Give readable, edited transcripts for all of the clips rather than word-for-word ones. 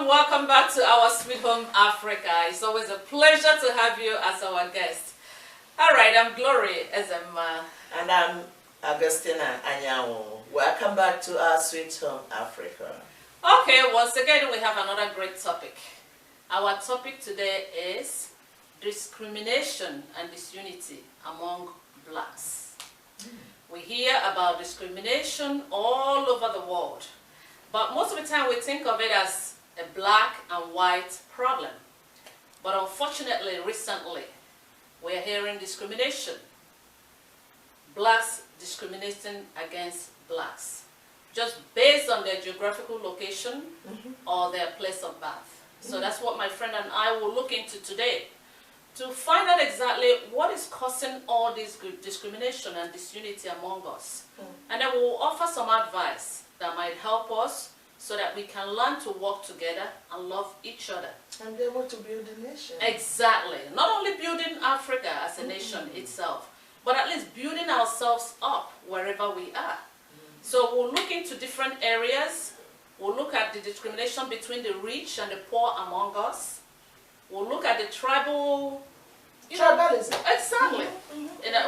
welcome back to our sweet home Africa. It's always a pleasure to have you as our guest. All right, I'm glorynezemma. And I'm Augustina anyanwutina. Welcome back to our sweet home Africa. Okay, once again we have another great topic. Our topic today is discrimination and disunity among blacks. We hear about discrimination all over the world, but most of the time we think of it as a black and white problem. But unfortunately, recently, we are hearing discrimination. Blacks discriminating against blacks, just based on their geographical location or their place of birth. So that's what my friend and I will look into today, to find out exactly what is causing all this discrimination and disunity among us. And then we will offer some advice that might help us so that we can learn to work together and love each other. And be able to build a nation. Exactly. Not only building Africa as a nation itself, but at least building ourselves up wherever we are. So we'll look into different areas. We'll look at the discrimination between the rich and the poor among us. We'll look at the tribalism. Exactly.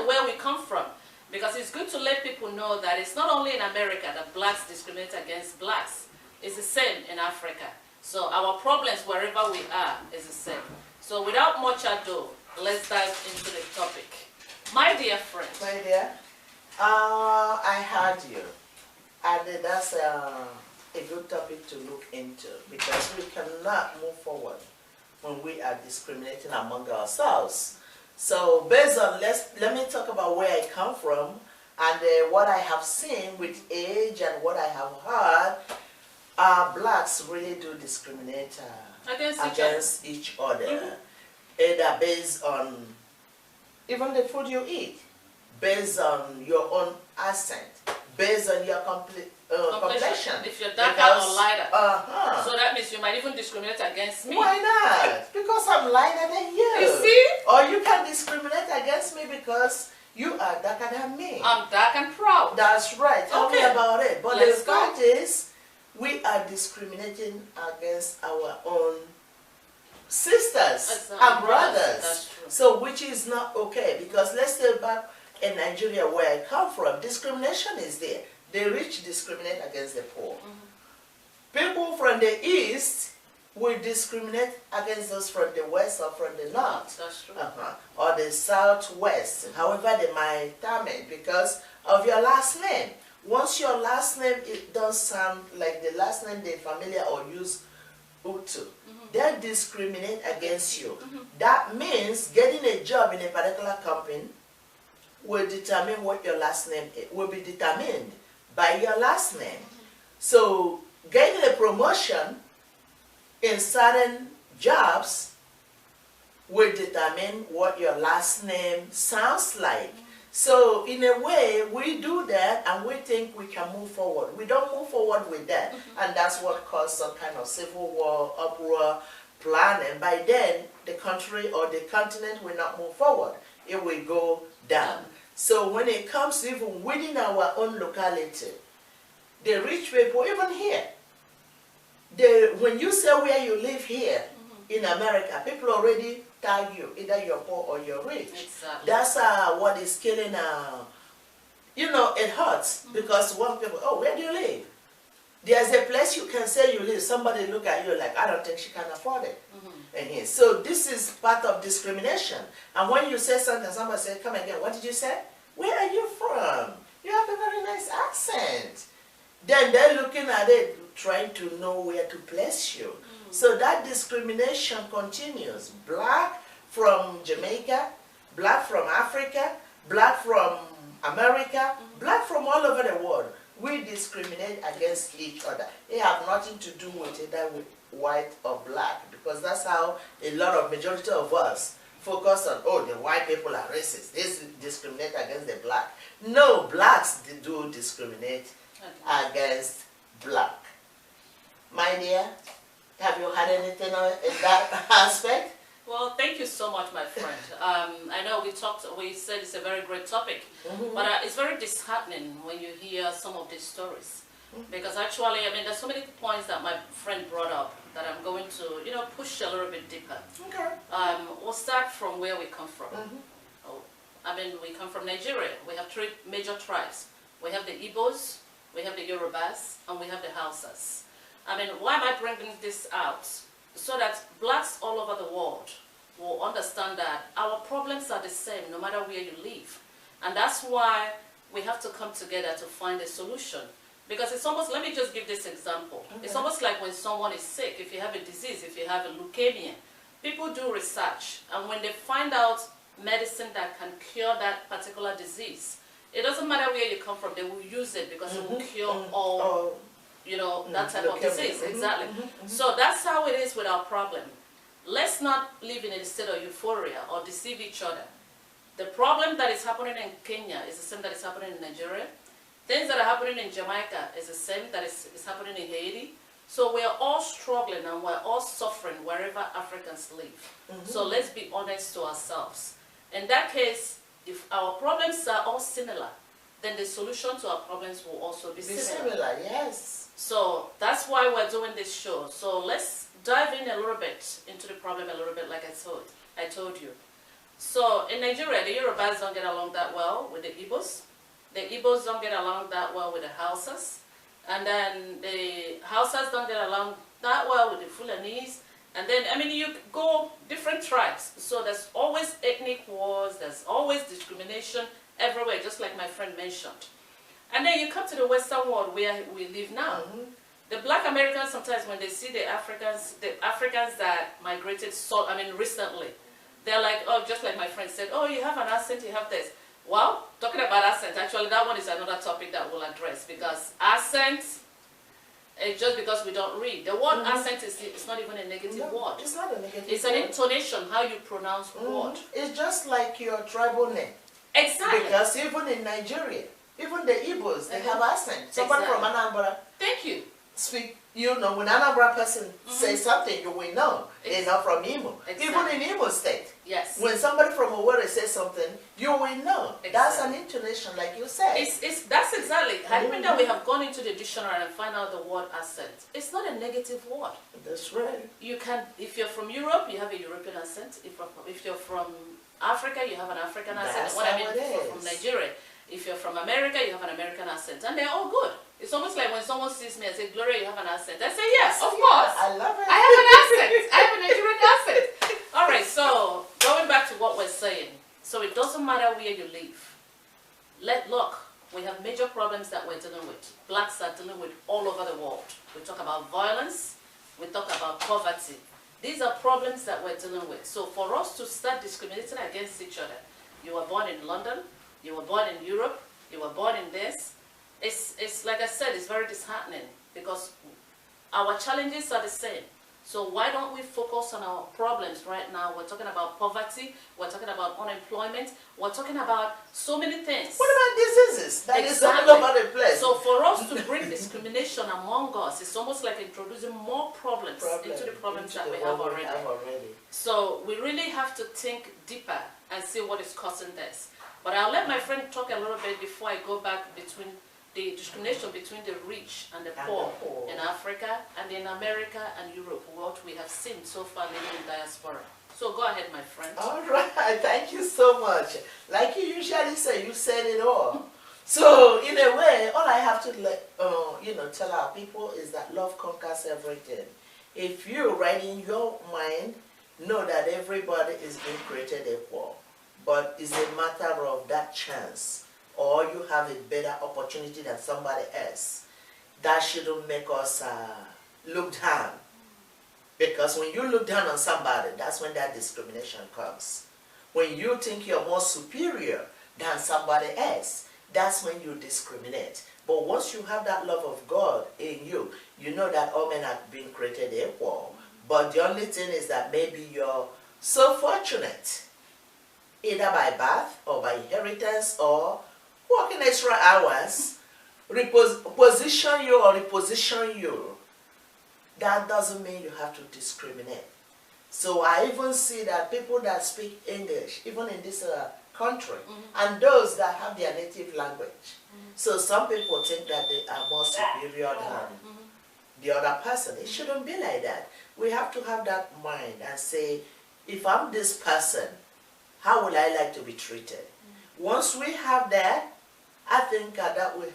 Where we come from. Because it's good to let people know that it's not only in America that blacks discriminate against blacks. It's the same in Africa. So our problems wherever we are is the same. So without much ado, let's dive into the topic. My dear friend. My dear, I heard you. And that's a good topic to look into, because we cannot move forward when we are discriminating among ourselves. So based on, let me talk about where I come from and what I have seen with age and what I have heard. Blacks really do discriminate against each other. Either based on even the food you eat, based on your own accent, based on your complexion. If you're darker or lighter. So that means you might even discriminate against me. Why not? Because I'm lighter than you. You see? Or you can discriminate against me because you are darker than me. I'm dark and proud. That's right. Tell me about it. But Let's the fact is, we are discriminating against our own sisters and brothers. That's true. So which is not okay, because let's stay back in Nigeria where I come from. Discrimination is there. The rich discriminate against the poor. People from the east will discriminate against those from the west or from the north. That's true. Or the southwest, however they might term it, because of your last name. Once your last name, it does sound like the last name they familiar or use Utu, they discriminate against you. That means getting a job in a particular company will determine what your last name is, will be determined by your last name. So getting a promotion in certain jobs will determine what your last name sounds like. So in a way, we do that and we think we can move forward. We don't move forward with that. And that's what caused some kind of civil war, uproar, plan. And by then, the country or the continent will not move forward. It will go down. So when it comes even within our own locality, the rich people, even here, when you say where you live here in America, people already tag you, either you're poor or you're rich. Exactly. That's what is killing, you know, it hurts, because one people, oh, where do you live? There's a place you can say you live, somebody look at you like, I don't think she can afford it. And so this is part of discrimination. And when you say something, somebody say, come again, what did you say? Where are you from? You have a very nice accent. Then they're looking at it, trying to know where to place you. So that discrimination continues. Black from Jamaica, black from Africa, black from America, black from all over the world. We discriminate against each other. It has nothing to do with either with white or black, because that's how a lot of majority of us focus on, oh, the white people are racist. They discriminate against the black. No, blacks do discriminate against black. My dear, have you had anything in that aspect? Well, thank you so much, my friend. I know we said it's a very great topic, but it's very disheartening when you hear some of these stories. Because actually, I mean, there's so many points that my friend brought up that I'm going to, you know, push a little bit deeper. Okay. We'll start from where we come from. Oh, I mean, we come from Nigeria. We have three major tribes. We have the Igbos, we have the Yorubas, and we have the Hausas. I mean, why am I bringing this out? So that blacks all over the world will understand that our problems are the same no matter where you live. And that's why we have to come together to find a solution. Because it's almost, let me just give this example. Okay. It's almost like when someone is sick, if you have a disease, if you have a leukemia, people do research. And when they find out medicine that can cure that particular disease, it doesn't matter where you come from, they will use it because it will cure all, you know, that type of disease. Exactly. So that's how it is with our problem. Let's not live in a state of euphoria or deceive each other. The problem that is happening in Kenya is the same that is happening in Nigeria. Things that are happening in Jamaica is the same that is happening in Haiti. So we're all struggling and we're all suffering wherever Africans live. So let's be honest to ourselves. In that case, if our problems are all similar, then the solution to our problems will also be similar. Yes. So that's why we're doing this show. So let's dive in a little bit into the problem a little bit, like I told you. So in Nigeria, the Yorubas don't get along that well with the Igbos. The Igbos don't get along that well with the Hausas. And then the Hausas don't get along that well with the Fulanese. And then, I mean, you go different tribes. So there's always ethnic wars, there's always discrimination everywhere, just like my friend mentioned. And then you come to the Western world where we live now. The black Americans, sometimes when they see the Africans that migrated, recently, they're like, oh, just like my friend said, oh, you have an accent, you have this. Well, talking about accent, actually that one is another topic that we'll address, because accent is just because we don't read. The word accent is not even a negative word. It's not a negative It's an intonation, how you pronounce word. It's just like your tribal name. Exactly. Because even in Nigeria, even the Igbos, they have accent. Somebody from Anambra. Thank you. Speak, you know, when an Anambra person says something, you will know they're not from Imo. Even in Imo State, when somebody from Owerri says something, you will know. That's an intonation, like you said. That's exactly. I remember that we have gone into the dictionary and find out the word accent. It's not a negative word. That's right. You can, if you're from Europe, you have a European accent. If you're from Africa, you have an African accent. What I mean, if you're from Nigeria, if you're from America, you have an American accent, and they're all good. It's almost like when someone sees me and says, Gloria, you have an accent. I say, yes, of course. I love it. I have an accent. I have a Nigerian accent. All right, so going back to what we're saying. So it doesn't matter where you live. Look, we have major problems that we're dealing with. Blacks are dealing with all over the world. We talk about violence. We talk about poverty. These are problems that we're dealing with. So for us to start discriminating against each other, you were born in London, you were born in Europe, you were born in this. It's like I said, it's very disheartening because our challenges are the same. So why don't we focus on our problems right now? We're talking about poverty, we're talking about unemployment, we're talking about so many things. What about diseases? That is all over the place. So for us to bring discrimination among us, it's almost like introducing more problems into the problems that we have already. So we really have to think deeper and see what is causing this. But I'll let my friend talk a little bit before I go back between the discrimination between the rich and the poor in Africa and in America and Europe, what we have seen so far living in diaspora. So go ahead, my friend. All right, thank you so much. Like you usually say, you said it all. So in a way, all I have to tell our people is that love conquers everything. If you, right in your mind, know that everybody is being created equal, but it's a matter of that chance, or you have a better opportunity than somebody else, that shouldn't make us look down. Because when you look down on somebody, that's when that discrimination comes. When you think you're more superior than somebody else, that's when you discriminate. But once you have that love of God in you, you know that all men are being created equal. But the only thing is that maybe you're so fortunate, either by birth or by inheritance or working extra hours, position you or reposition you. That doesn't mean you have to discriminate. So I even see that people that speak English, even in this country, and those that have their native language. So some people think that they are more superior than the other person. It shouldn't be like that. We have to have that mind and say, if I'm this person, how would I like to be treated? Once we have that, I think that will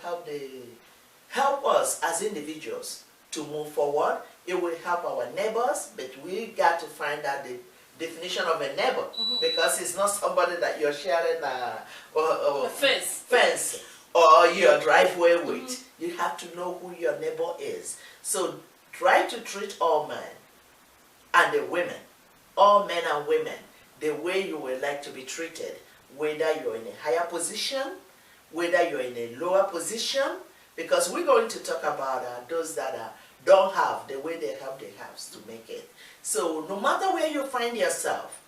help us as individuals to move forward. It will help our neighbors, but we got to find out the definition of a neighbor, because it's not somebody that you're sharing a fence or your driveway with. You have to know who your neighbor is. So try to treat all men and the women, all men and women, the way you would like to be treated, whether you're in a higher position, whether you're in a lower position, because we're going to talk about those that don't have the way they have the house to make it. So no matter where you find yourself,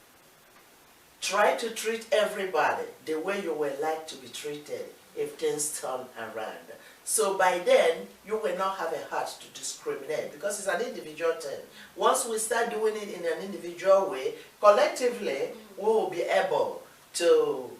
try to treat everybody the way you would like to be treated if things turn around. So by then, you will not have a heart to discriminate, because it's an individual thing. Once we start doing it in an individual way, collectively, we will be able to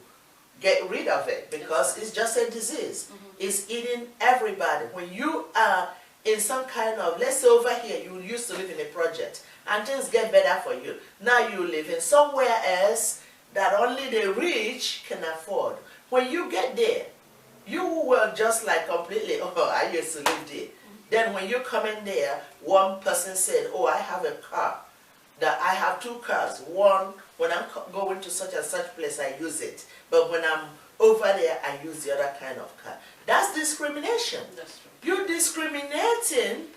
get rid of it, because it's just a disease. It's eating everybody. When you are in some kind of, let's say over here, you used to live in a project, and things get better for you. Now you live in somewhere else that only the rich can afford. When you get there, you will just like completely, oh, I used to live there. Then when you come in there, one person said, oh, I have a car. That I have two cars. One, when I'm going to such and such place, I use it. But when I'm over there, I use the other kind of car. That's discrimination. That's true. You're discriminating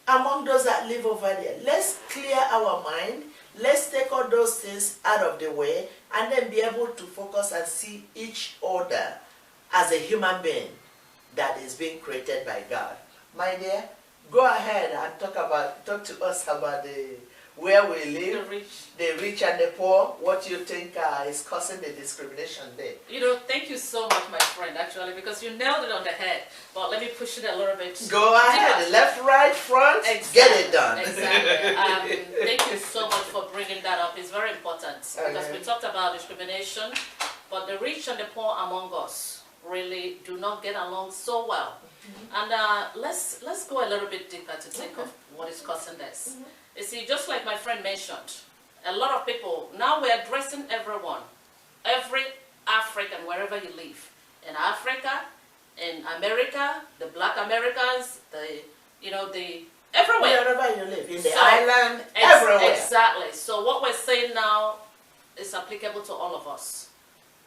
among those that live over there. Let's clear our mind. Let's take all those things out of the way, and then be able to focus and see each other as a human being that is being created by God. My dear, go ahead and talk to us about where we live, the rich and the poor, what you think is causing the discrimination there. You know, thank you so much, my friend, actually, because you nailed it on the head. But let me push it a little bit. Go ahead, left, right, front, exactly. Get it done. Exactly. Thank you so much for bringing that up. It's very important, because we talked about discrimination, but the rich and the poor among us really do not get along so well. And let's go a little bit deeper to think of what is causing this. You see, just like my friend mentioned, a lot of people, now we're addressing everyone, every African, wherever you live. In Africa, in America, the black Americans, everywhere. Wherever you live, in the island, everywhere. Exactly. So what we're saying now is applicable to all of us.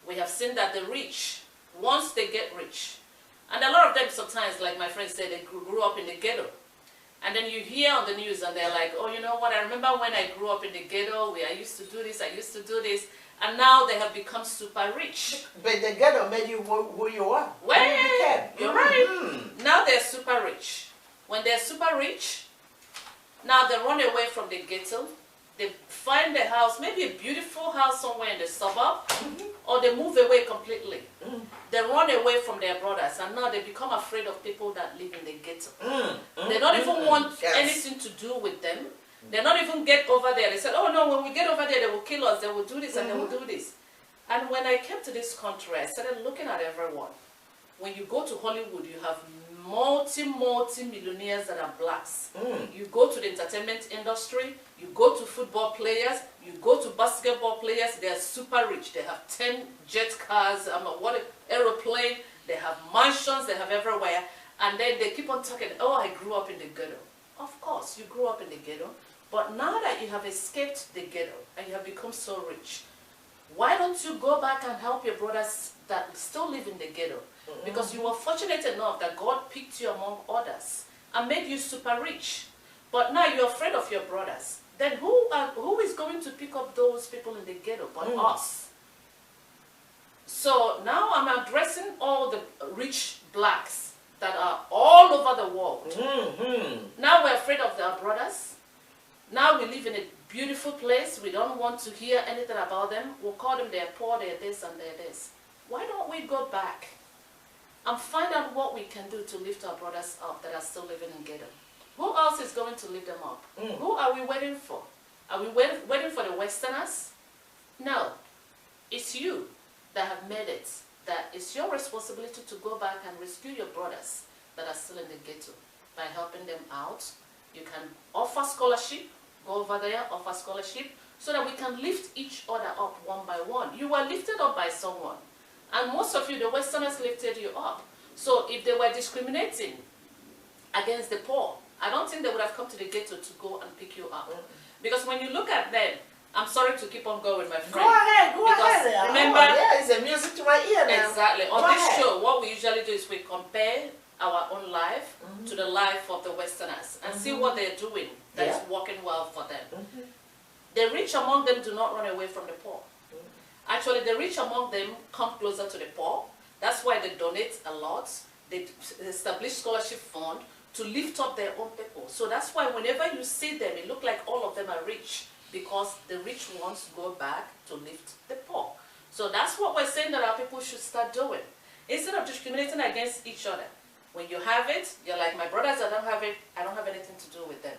We have seen that the rich, once they get rich, and a lot of them sometimes, like my friend said, they grew up in the ghetto. And then you hear on the news and they're like, oh, you know what, I remember when I grew up in the ghetto, I used to do this, and now they have become super rich. But the ghetto made you who you are. Well, you're right. Now they're super rich. When they're super rich, now they run away from the ghetto. They find a house, maybe a beautiful house somewhere in the suburb, or they move away completely. They run away from their brothers, and now they become afraid of people that live in the ghetto. They don't even want anything to do with them. They not even get over there. They said, oh no, when we get over there, they will kill us, they will do this, and they will do this. And when I came to this country, I started looking at everyone. When you go to Hollywood, you have multi-millionaires that are blacks. You go to the entertainment industry, you go to football players, you go to basketball players, they are super rich. They have 10 jet cars, aeroplane, they have mansions, they have everywhere. And then they keep on talking, oh, I grew up in the ghetto. Of course, you grew up in the ghetto, but now that you have escaped the ghetto and you have become so rich, why don't you go back and help your brothers that still live in the ghetto? Because you were fortunate enough that God picked you among others and made you super rich. But now you're afraid of your brothers. Then who is going to pick up those people in the ghetto but us? So now I'm addressing all the rich blacks that are all over the world. Now we're afraid of our brothers. Now we live in a beautiful place. We don't want to hear anything about them. We'll call them they're poor, they're this, and they're this. Why don't we go back and find out what we can do to lift our brothers up that are still living in ghetto? Who else is going to lift them up? Who are we waiting for? Are we waiting for the Westerners? No, it's you. that have made it that it's your responsibility to go back and rescue your brothers that are still in the ghetto by helping them out. You can offer scholarship, go over there, offer scholarship, so that we can lift each other up one by one. You were lifted up by someone, and most of you, the Westerners, lifted you up. So if they were discriminating against the poor, I don't think they would have come to the ghetto to go and pick you up. Because when you look at them, I'm sorry to keep on going, my friend. Go ahead, go ahead. Remember, yeah, it's a music to my ear now. Exactly. On Go this ahead. show, what we usually do is we compare our own life to the life of the Westerners and see what they're doing that is working well for them. The rich among them do not run away from the poor. Actually, the rich among them come closer to the poor. That's why they donate a lot. They establish scholarship fund to lift up their own people. So that's why whenever you see them, it looks like all of them are rich, because the rich ones go back to lift the poor. So that's what we're saying that our people should start doing. Instead of discriminating against each other. When you have it, you're like, my brothers, I don't have it, I don't have anything to do with them.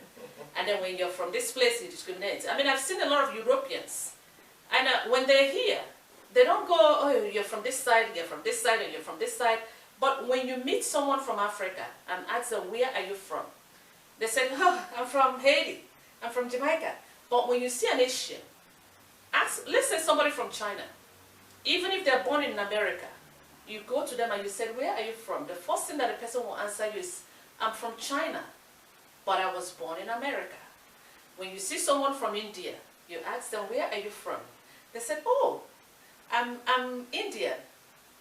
And then when you're from this place, you discriminate. I mean, I've seen a lot of Europeans, and when they're here, they don't go, oh, you're from this side, you're from this side, and you're from this side. But when you meet someone from Africa and ask them, where are you from? They say, oh, I'm from Haiti, I'm from Jamaica. But when you see an Asian, ask, let's say somebody from China, even if they're born in America, you go to them and you say, where are you from? The first thing that the person will answer you is, I'm from China, but I was born in America. When you see someone from India, you ask them, where are you from? They said, oh, I'm Indian,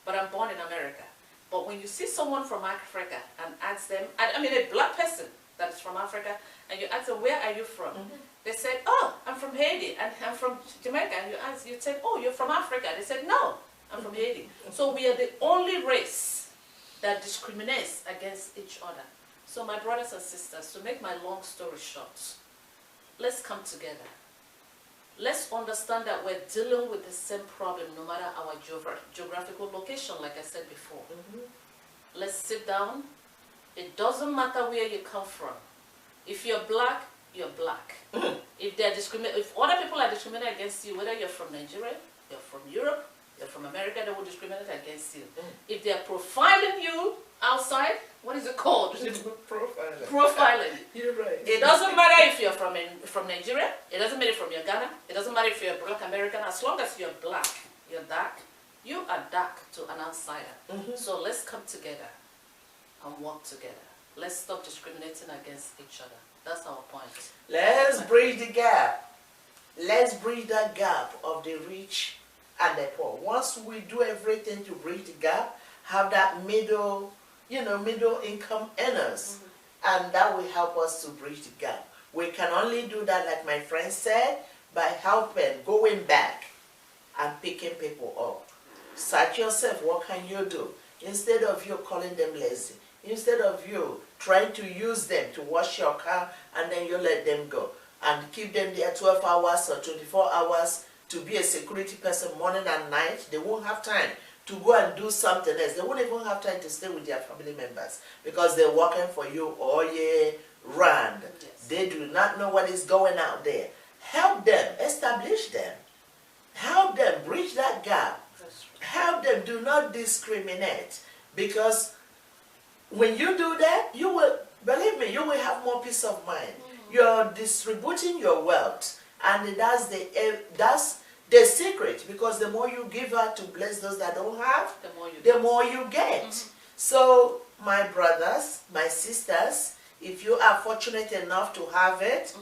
but I'm born in America. But when you see someone from Africa and ask them, I mean a black person that is from Africa, and you ask them, where are you from? They said, oh, I'm from Haiti, and I'm from Jamaica. And you said, oh, you're from Africa. They said, no, I'm from Haiti. So we are the only race that discriminates against each other. So my brothers and sisters, to make my long story short, let's come together. Let's understand that we're dealing with the same problem no matter our geographical location, like I said before. Let's sit down. It doesn't matter where you come from. If you're black, you're black. If other people are discriminating against you, whether you're from Nigeria, you're from Europe, you're from America, they will discriminate against you. If they're profiling you outside, what is it called? Profiling. Profiling. You're right. It doesn't matter if you're from Nigeria, it doesn't matter if you're from Ghana, it doesn't matter if you're a black American, as long as you're black, you're dark, you are dark to an outsider. So let's come together and work together. Let's stop discriminating against each other. That's our point. Let's bridge the gap. Let's bridge that gap of the rich and the poor. Once we do everything to bridge the gap, have that middle income earners, and that will help us to bridge the gap. We can only do that, like my friend said, by helping, going back and picking people up. Search yourself, what can you do? Instead of you calling them lazy, instead of you trying to use them to wash your car and then you let them go and keep them there 12 hours or 24 hours to be a security person morning and night, they won't have time to go and do something else. They won't even have time to stay with their family members because they're working for you all year round. Yes. They do not know what is going out there. Help them, establish them, help them bridge that gap. Help them, do not discriminate, because when you do that, you will, believe me, you will have more peace of mind. You're distributing your wealth, and that's the secret, because the more you give out to bless those that don't have, the more you get. So, my brothers, my sisters, if you are fortunate enough to have it,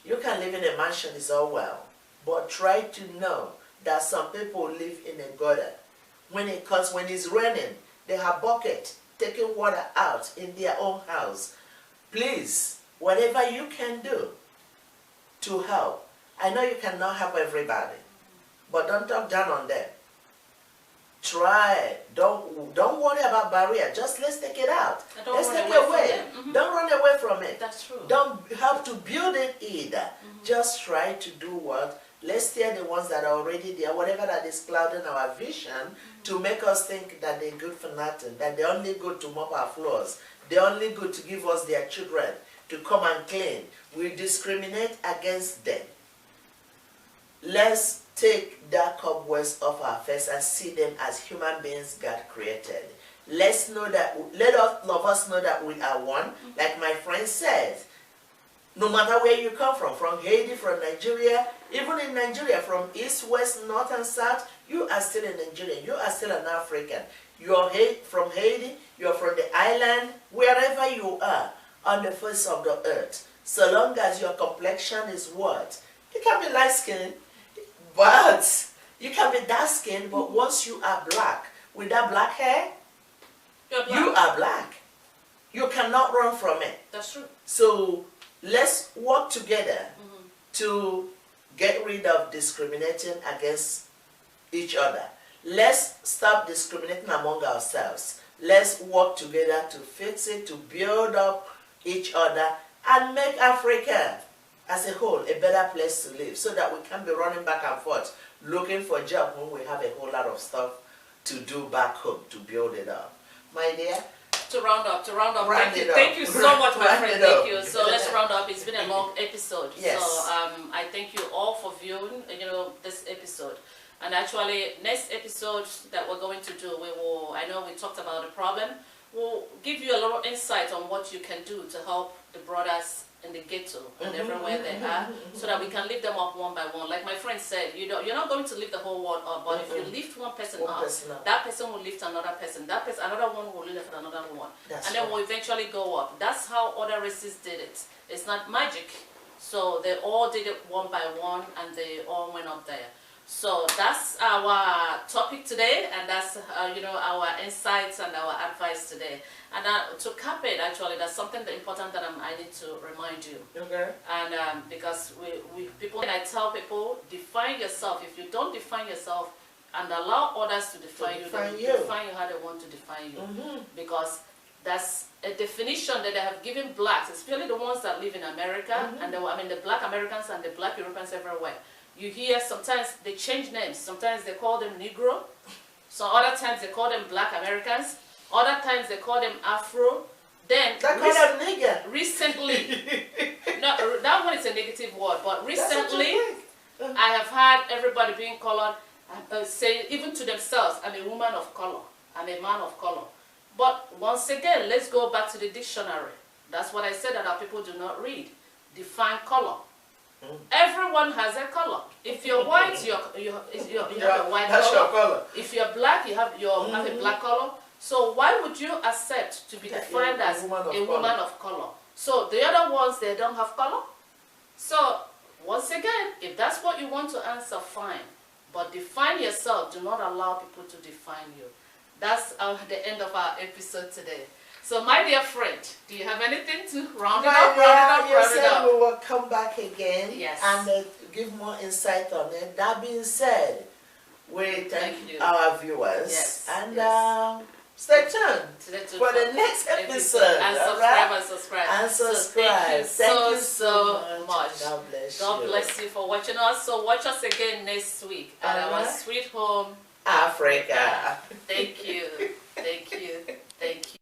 you can live in a mansion, it's all well. But try to know that some people live in a gutter. When it's raining, they have bucket taking water out in their own house. Please, whatever you can do to help. I know you cannot help everybody, but don't talk down on them. Try. Don't worry about barrier. Just let's take it out. Let's take it away. Don't run away from it. That's true. Don't have to build it either. Just try to do what. Let's steer the ones that are already there, whatever that is clouding our vision, to make us think that they're good for nothing, that they're only good to mop our floors, they're only good to give us their children to come and clean. We discriminate against them. Let's take that cobwebs off our face and see them as human beings God created. Let all of us know that we are one. Like my friend said, no matter where you come from Haiti, from Nigeria, even in Nigeria, from east, west, north, and south, you are still a Nigerian. You are still an African. You are from Haiti, you are from the island, wherever you are on the face of the earth. So long as your complexion is what? You can be light skinned, but you can be dark skinned, but once you are black, with that black hair, you are black. You cannot run from it. That's true. So let's work together to get rid of discriminating against each other. Let's stop discriminating among ourselves. Let's work together to fix it, to build up each other, and make Africa as a whole a better place to live, so that we can be running back and forth looking for a job when we have a whole lot of stuff to do back home to build it up. My dear? To round up. Thank you so much, my friend. Thank you. So let's round up. It's been a long episode. Yes. So I thank you all for viewing, this episode. And actually, next episode that we're going to do, I know we talked about the problem. We'll give you a little insight on what you can do to help the brothers in the ghetto and everywhere they are, so that we can lift them up one by one. Like my friend said, you're not going to lift the whole world up, but if you lift one person up, that person will lift another person. That person, another one will lift another one, and then we'll eventually go up. That's how other races did it. It's not magic. So they all did it one by one, and they all went up there. So that's our topic today, and that's our insights and our advice today. And to cap it, actually, that's something important that I need to remind you. Okay. And because and I tell people, define yourself. If you don't define yourself and allow others to define you how they want to define you, because that's a definition that they have given blacks, especially the ones that live in America, and the black Americans and the black Europeans everywhere. You hear sometimes they change names. Sometimes they call them Negro. So other times they call them Black Americans. Other times they call them Afro. Then they call them nigger. Recently, no, that one is a negative word. But recently, I have had everybody being colored say even to themselves, "I'm a woman of color. I'm a man of color." But once again, let's go back to the dictionary. That's what I said that our people do not read. Define color. Everyone has a color. If you're white, you have a white color. Your color. If you're black, you have a black color. So why would you accept to be defined as a woman of color? So the other ones, they don't have color. So once again, if that's what you want to answer, fine. But define yourself. Do not allow people to define you. That's the end of our episode today. So, my dear friend, do you have anything to round it up? You said we will come back again and give more insight on it. That being said, we thank our viewers and stay tuned for the next episode. And subscribe. And subscribe. So thank you so much. God bless you. God bless you for watching us. So watch us again next week at our sweet home, Africa. Thank you. Thank you. Thank you.